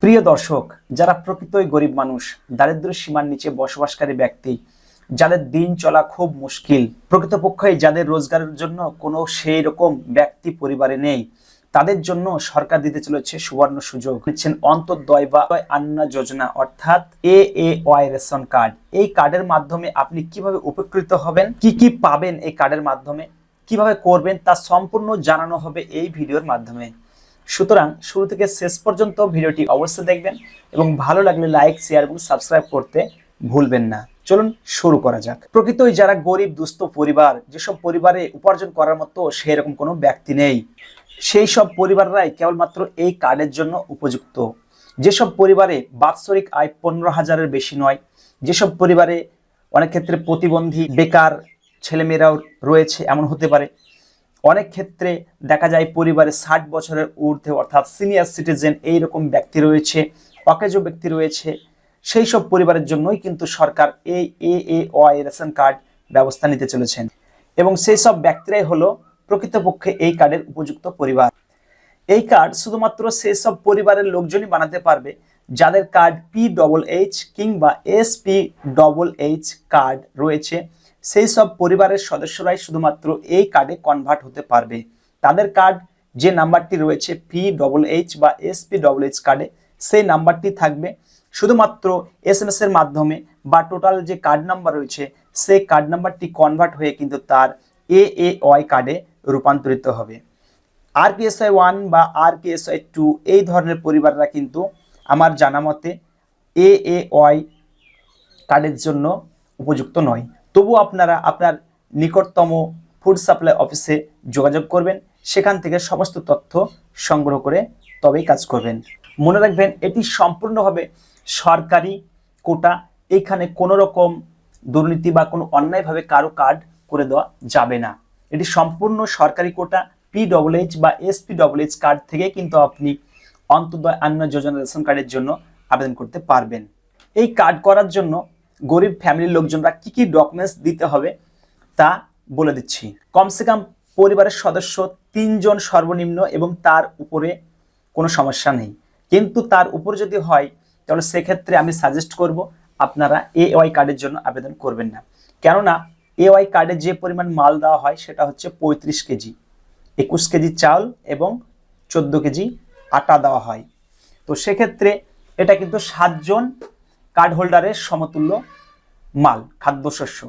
প্রিয় দর্শক, যারা প্রকৃতই গরিব মানুষ, দারিদ্র্য সীমার নিচে বসবাসকারী ব্যক্তি, যাদের দিন চলা খুব মুশকিল, প্রকৃতপক্ষে যাদের রোজগারের জন্য কোনো সেই রকম ব্যক্তি পরিবারে নেই, তাদের জন্য সরকার দিতে চলেছে সুবর্ণ সুযোগ। দিচ্ছেন অন্তোদয় বা অন্ন যোজনা, অর্থাৎ AAY রেশন কার্ড। এই কার্ডের মাধ্যমে আপনি কিভাবে উপকৃত হবেন, কি কি পাবেন এই কার্ডের মাধ্যমে, কিভাবে করবেন তা সম্পূর্ণ জানানো হবে এই ভিডিওর মাধ্যমে। সুতরাং শুরু থেকে শেষ পর্যন্ত ভিডিওটি অবশ্যই দেখবেন এবং ভালো লাগলে লাইক, শেয়ার এবং সাবস্ক্রাইব করতে ভুলবেন না। চলুন শুরু করা যাক। প্রকৃতই যারা গরিব দুস্থ পরিবার, যেসব পরিবারে উপার্জন করার মতো সেরকম কোনো ব্যক্তি নেই, সেই সব পরিবাররাই কেবলমাত্র এই কার্ডের জন্য উপযুক্ত। যেসব পরিবারে বাৎসরিক আয় 15,000-এর বেশি নয়, যেসব পরিবারে অনেক ক্ষেত্রে প্রতিবন্ধী, বেকার ছেলেমেয়েরাও রয়েছে, এমন হতে পারে। অনেক ক্ষেত্রে দেখা যায় পরিবারে 60 বছরের ঊর্ধ্বে অর্থাৎ সিনিয়র সিটিজেন এইরকম ব্যক্তি রয়েছে, অকেজো ব্যক্তি রয়েছে, সেই সব পরিবারের জন্যই কিন্তু সরকার এই AAY রেশন কার্ড ব্যবস্থা নিতে চলেছেন এবং সেই সব ব্যক্তিরাই হলো প্রকৃতপক্ষে এই কার্ডের উপযুক্ত পরিবার। এই কার্ড শুধুমাত্র সেই সব পরিবারের লোকজনই বানাতে পারবে যাদের কার্ড PHH কিংবা SPHH কার্ড রয়েছে। সেই সব পরিবারের সদস্যরাই শুধুমাত্র এই কার্ডে কনভার্ট হতে পারবে। তাদের কার্ড যে নাম্বারটি রয়েছে PHH বা SPHH কার্ডে, সেই নাম্বারটি থাকবে। শুধুমাত্র SMS এর মাধ্যমে বা টোটাল যে কার্ড নাম্বার রয়েছে সেই কার্ড নাম্বারটি কনভার্ট হয়ে কিন্তু তার AAY কার্ডে রূপান্তরিত হবে। RPSI 1 বা RPSI 2 এই ধরনের পরিবাররা কিন্তু আমার জানা মতে AAY কার্ডের জন্য উপযুক্ত নয়। তবু আপনারা আপনার নিকটতম ফুড সাপ্লাই অফিসে যোগাযোগ করবেন, সেখান থেকে সমস্ত তথ্য সংগ্রহ করে তবেই কাজ করবেন। মনে রাখবেন, এটি সম্পূর্ণভাবে সরকারি কোটা। এইখানে কোনো রকম দুর্নীতি বা কোনো অন্যায়ভাবে কারো কার্ড করে দেওয়া যাবে না। এটি সম্পূর্ণ সরকারি কোটা। PHH বা SPHH কার্ড থেকে কিন্তু আপনি অন্তোদয় অন্ন যোজনা রেশন কার্ডের জন্য আবেদন করতে পারবেন। এই কার্ড করার জন্য গরিব ফ্যামিলির লোকজনরা কি কি ডকুমেন্টস দিতে হবে তা বলে দিচ্ছি। কমসে কম পরিবারের সদস্য 3 জন সর্বনিম্ন এবং তার উপরে কোনো সমস্যা নেই, কিন্তু তার উপরে যদি হয় তাহলে সেক্ষেত্রে আমি সাজেস্ট করব আপনারা AAY কার্ডের জন্য আবেদন করবেন না। কেননা AAY কার্ডে যে পরিমাণ মাল দেওয়া হয় সেটা হচ্ছে 35 কেজি, 21 কেজি চাল এবং 14 কেজি আটা দেওয়া হয়। তো সেক্ষেত্রে এটা কিন্তু 7 জন কার্ড হোল্ডারের সমতুল্য মাল, খাদ্যশস্য।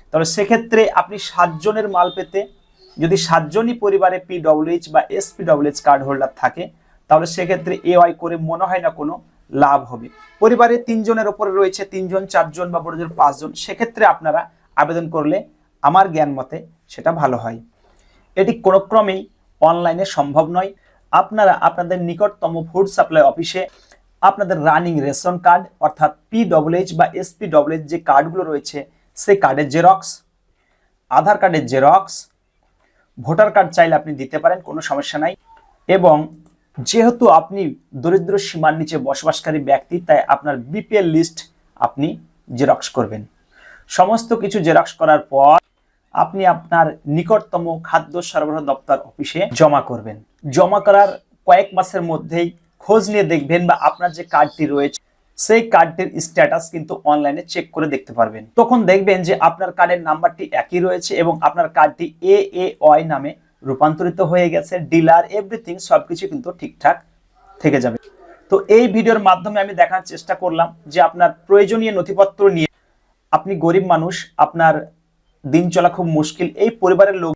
তাহলে সেক্ষেত্রে আপনি 7 জনের মাল পেতে যদি 7 জনই পরিবারে PHH বা SPHH কার্ড হোল্ডার থাকে, তাহলে সেক্ষেত্রে AAY করে মনে হয় না কোনো লাভ হবে। পরিবারে 3 জনের ওপরে রয়েছে, 3 জন 4 জন বা বড় জোর 5 জন, সেক্ষেত্রে আপনারা আবেদন করলে আমার জ্ঞান মতে সেটা ভালো হয়। এটি কোনো ক্রমেই অনলাইনে সম্ভব নয়। আপনারা আপনাদের নিকটতম ফুড সাপ্লাই অফিসে আপনাদের রানিং রেশন কার্ড অর্থাৎ PHH বা SPHH যে কার্ডগুলো রয়েছে সেই কার্ডের জেরক্স, আধার কার্ডের জেরক্স, ভোটার কার্ড চাইলে আপনি দিতে পারেন, কোনো সমস্যা নাই। এবং যেহেতু আপনি দরিদ্র সীমার নিচে বসবাসকারী ব্যক্তি, তাই আপনার BPL লিস্ট আপনি জেরক্স করবেন। সমস্ত কিছু জেরক্স করার পর আপনি আপনার নিকটতম খাদ্য সরবরাহ দপ্তর অফিসে জমা করবেন। জমা করার কয়েক মাসের মধ্যেই খোঁজ নিয়ে দেখবেন বা আপনার যে কার্ডটি রয়েছে সেই কার্ডটির স্ট্যাটাস কিন্তু অনলাইনে চেক করে দেখতে পারবেন। তখন দেখবেন যে আপনার কার্ডের নাম্বারটি একই রয়েছে এবং আপনার কার্ডটি AAY নামে রূপান্তরিত হয়ে গেছে। ডিলার এভরিথিং সবকিছু কিন্তু ঠিকঠাক থেকে যাবে। তো এই ভিডিওর মাধ্যমে আমি দেখার চেষ্টা করলাম যে আপনার প্রয়োজনীয় নথিপত্র নিয়ে, আপনি গরিব মানুষ, আপনার দিন চলা খুব মুশকিল, এই পরিবারের লোক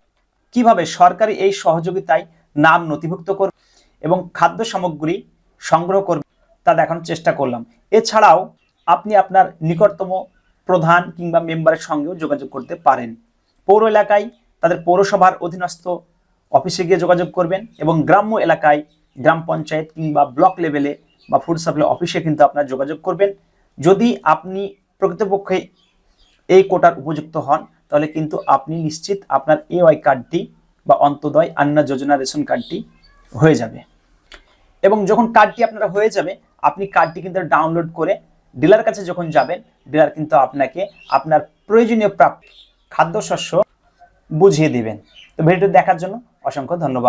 কিভাবে সরকারি এই সহযোগিতায় নাম নথিভুক্ত করবে এবং খাদ্য সামগ্রী সংগ্রহ করবে তা দেখানোর চেষ্টা করলাম। এছাড়াও আপনি আপনার নিকটতম প্রধান কিংবা মেম্বারের সঙ্গেও যোগাযোগ করতে পারেন। পৌর এলাকায় তাদের পৌরসভার অধীনস্থ অফিসে গিয়ে যোগাযোগ করবেন এবং গ্রাম্য এলাকায় গ্রাম পঞ্চায়েত কিংবা ব্লক লেভেলে বা ফুড সাপ্লাই অফিসে কিন্তু আপনারা যোগাযোগ করবেন। যদি আপনি প্রকৃতপক্ষে এই কোটার উপযুক্ত হন, তাহলে কিন্তু আপনি নিশ্চিত আপনার AAY কার্ডটি বা অন্তোদয় অন্ন যোজনা রেশন কার্ডটি হয়ে যাবে। এবং যখন কার্ডটি আপনারা হয়ে যাবে, আপনি কার্ডটি কিন্তু ডাউনলোড করে ডিলার কাছে যখন যাবেন, ডিলার কিন্তু আপনাকে আপনার প্রয়োজনীয় প্রাপ্ত খাদ্যশস্য বুঝিয়ে দিবেন। তো ভিডিওটি দেখার জন্য অসংখ্য ধন্যবাদ।